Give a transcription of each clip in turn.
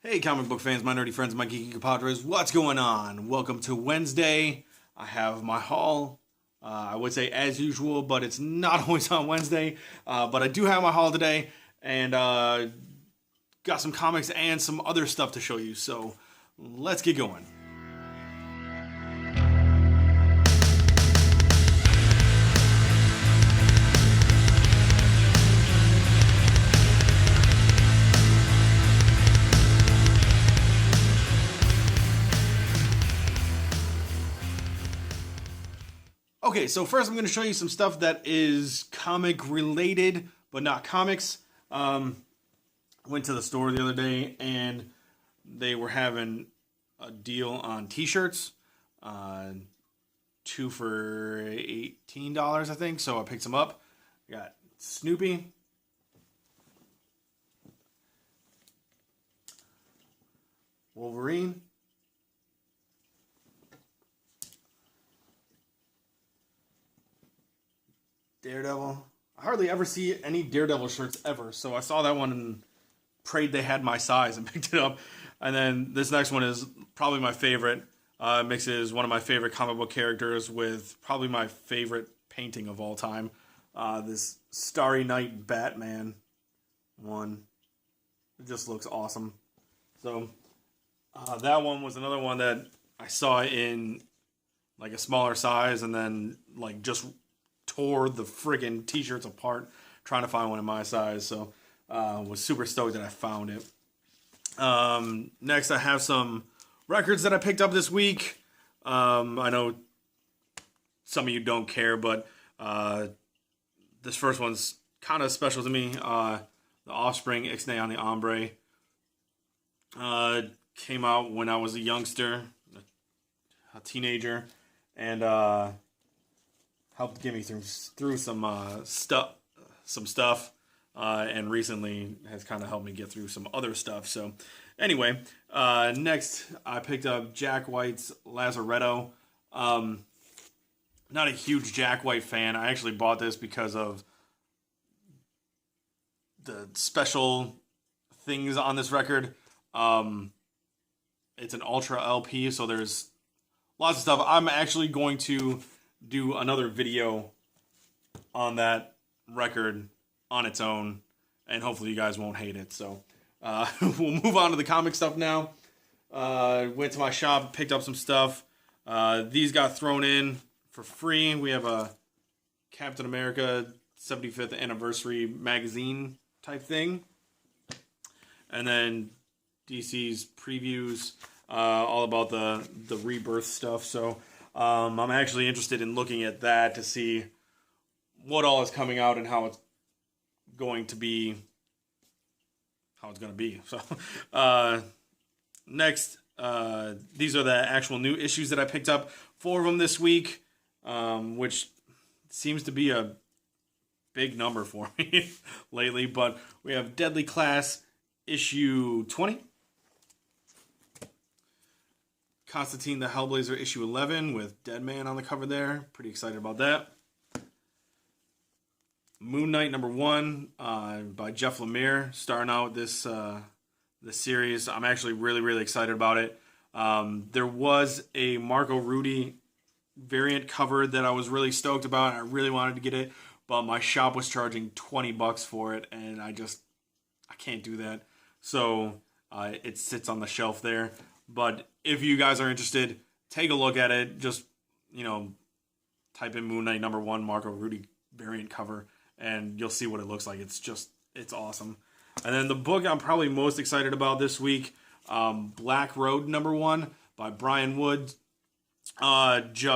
Hey, comic book fans, my nerdy friends, my geeky compadres, what's going on? Welcome to Wednesday. I have my haul. I would say as usual, but it's not always on Wednesday. But I do have my haul today, and got some comics and some other stuff to show you. So let's get going. Okay, so first I'm going to show you some stuff that is comic related, but not comics. I went to the store the other day and they were having a deal on t-shirts. Two for $18, I think. So I picked some up. I got Snoopy. Wolverine. Daredevil. I hardly ever see any Daredevil shirts ever, so I saw that one and prayed they had my size and picked it up. And then this next one is probably my favorite. Mixes one of my favorite comic book characters with probably my favorite painting of all time. This Starry Night Batman one. It just looks awesome. So that one was another one that I saw in like a smaller size and then like just tore the friggin' t-shirts apart trying to find one in my size. So was super stoked that I found it. Next I have some records that I picked up this week. I know some of you don't care, but this first one's kind of special to me. The Offspring, Ixnay on the Ombre. Came out when I was a youngster, a teenager, and helped get me through some stuff, and recently has kind of helped me get through some other stuff. So, anyway, next I picked up Jack White's Lazaretto. Not a huge Jack White fan. I actually bought this because of the special things on this record. It's an Ultra LP, so there's lots of stuff. I'm actually going to do another video on that record on its own, and hopefully you guys won't hate it. So we'll move on to the comic stuff now. Went to my shop, picked up some stuff. These got thrown in for free. We have a Captain America 75th anniversary magazine type thing, and then DC's previews, all about the Rebirth stuff. So I'm actually interested in looking at that to see what all is coming out and how it's going to be. So next, these are the actual new issues that I picked up. 4 of them this week, which seems to be a big number for me lately. But we have Deadly Class issue 20. Constantine the Hellblazer issue 11 with Deadman on the cover there. Pretty excited about that. Moon Knight number 1 by Jeff Lemire, starting out this series. I'm actually really excited about it. There was a Marco Rudy variant cover that I was really stoked about. I really wanted to get it, but my shop was charging $20 for it, and I can't do that. So it sits on the shelf there. But if you guys are interested, take a look at it. Just, type in Moon Knight number 1 Marco Rudy variant cover, and you'll see what it looks like. It's awesome. And then the book I'm probably most excited about this week, Black Road number 1 by Brian Wood. If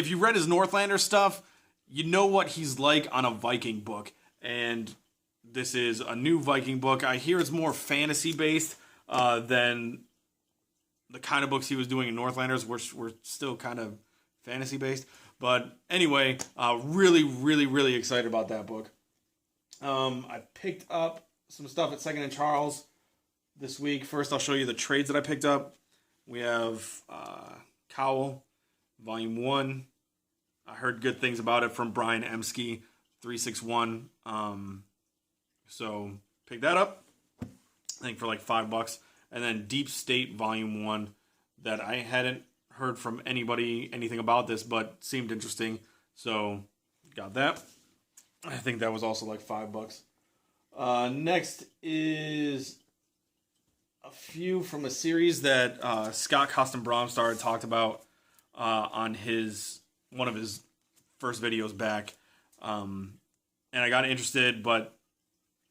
you read his Northlander stuff, you know what he's like on a Viking book. And this is a new Viking book. I hear it's more fantasy based than the kind of books he was doing in Northlanders, which were still kind of fantasy based. But anyway, really excited about that book. I picked up some stuff at Second and Charles this week. First, I'll show you the trades that I picked up. We have Cowl, Volume 1. I heard good things about it from Brian Emsky, 361. So, pick that up. I think for like $5. And then Deep State Volume 1 that I hadn't heard from anybody anything about this, but seemed interesting. So got that. I think that was also like $5. Next is a few from a series that Scott Costin Bromstar talked about on one of his first videos back. And I got interested, but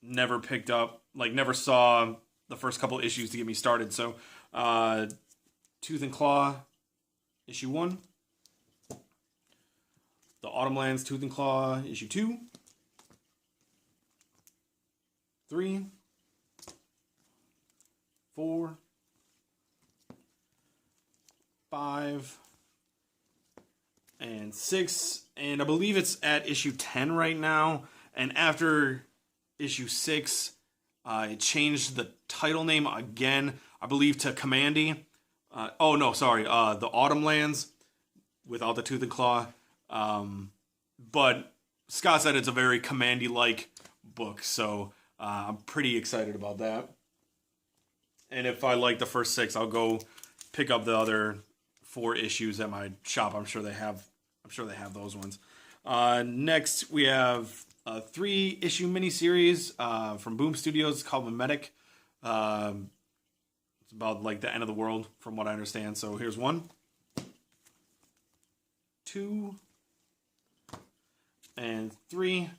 never picked up, never saw the first couple issues to get me started. So, Tooth and Claw, issue 1. The Autumn Lands Tooth and Claw, issue 2. 3. 4. 5. And 6. And I believe it's at issue 10 right now. And after issue 6, it changed the title name again, I believe, to Commandy. The Autumn Lands without the Tooth and Claw. But Scott said it's a very Commandy-like book, so I'm pretty excited about that. And if I like the first 6, I'll go pick up the other 4 issues at my shop. I'm sure they have those ones. Next, we have a 3-issue miniseries from Boom Studios called Mimetic. It's about like the end of the world, from what I understand. So here's 1, 2, and 3.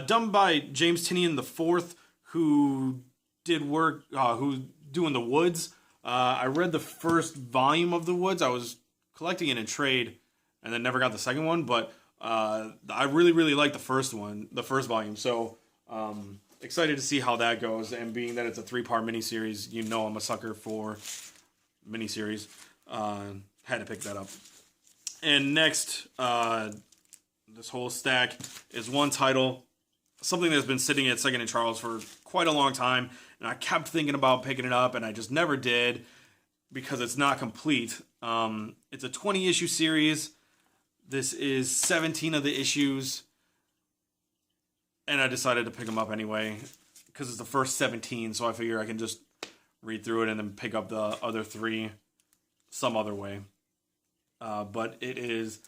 Done by James Tynion IV, who did work, who's doing The Woods. I read the first volume of The Woods. I was collecting it in trade, and then never got the second one. But I really, really like the first volume. So excited to see how that goes. And being that it's a 3-part miniseries, I'm a sucker for miniseries. Had to pick that up. And next, this whole stack is one title, something that's been sitting at Second and Charles for quite a long time, and I kept thinking about picking it up, and I just never did because it's not complete. It's a 20-issue series. This is 17 of the issues, and I decided to pick them up anyway because it's the first 17, so I figure I can just read through it and then pick up the other 3 some other way. But it is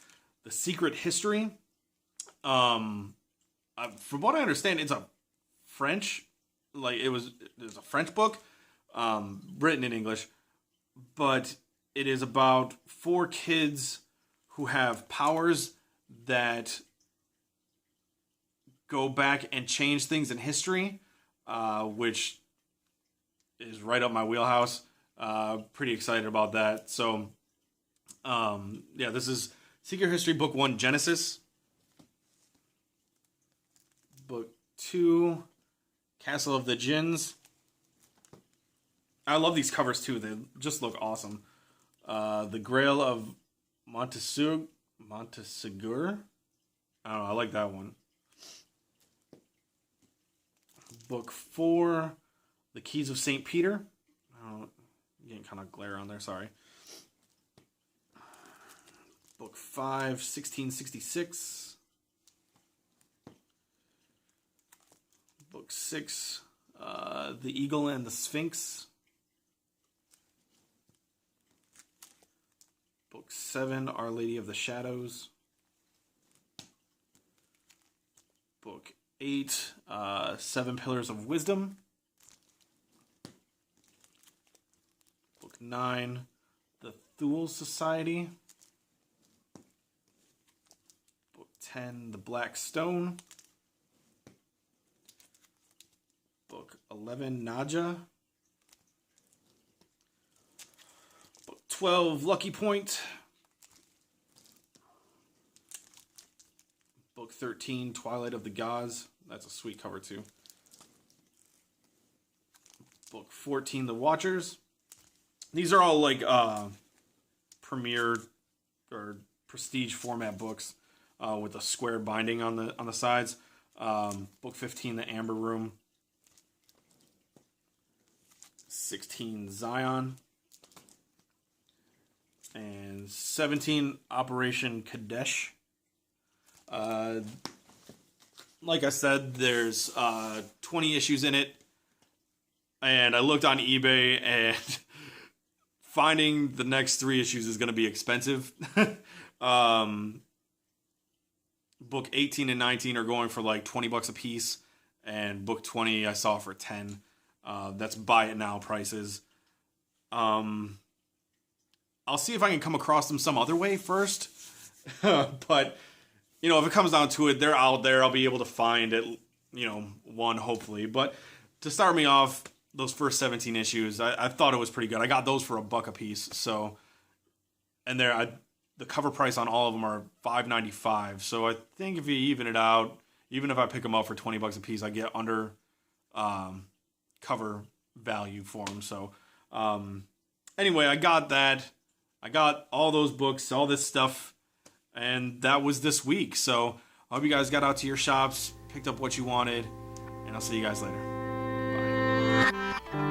The Secret History. From what I understand, it's a French, it's a French book, written in English, but it is about 4 kids who have powers that go back and change things in history, which is right up my wheelhouse. Pretty excited about that. So, this is Secret History Book 1, Genesis. Book 2, Castle of the Jinns. I love these covers too. They just look awesome. The Grail of Montsegur. I don't know. I like that one. Book 4, The Keys of St. Peter. I'm getting kind of glare on there. Sorry. Book 5, 1666. Book 6, The Eagle and the Sphinx. Book 7, Our Lady of the Shadows. Book 8, 7 Pillars of Wisdom. Book 9, The Thule Society. Book 10, The Black Stone. Book 11, Naja. Book 12, Lucky Point. Book 13, Twilight of the Gods. That's a sweet cover too. Book 14, The Watchers. These are all premier or prestige format books with a square binding on the sides. Book 15, The Amber Room. 16, Zion. And 17, Operation Kadesh. Like I said, there's 20 issues in it. and I looked on eBay, and finding the next 3 issues is going to be expensive. Book 18 and 19 are going for like $20 a piece, and book 20 I saw for 10. That's buy it now prices. I'll see if I can come across them some other way first. But, you know, if it comes down to it, they're out there. I'll be able to find it, you know, one hopefully. But to start me off, those first 17 issues, I thought it was pretty good. I got those for $1 a piece. So, and the cover price on all of them are $5.95. So I think if you even it out, even if I pick them up for $20 a piece, I get under cover value for them. So anyway, I got that. I got all those books, all this stuff, and that was this week. So I hope you guys got out to your shops, picked up what you wanted, and I'll see you guys later. Bye.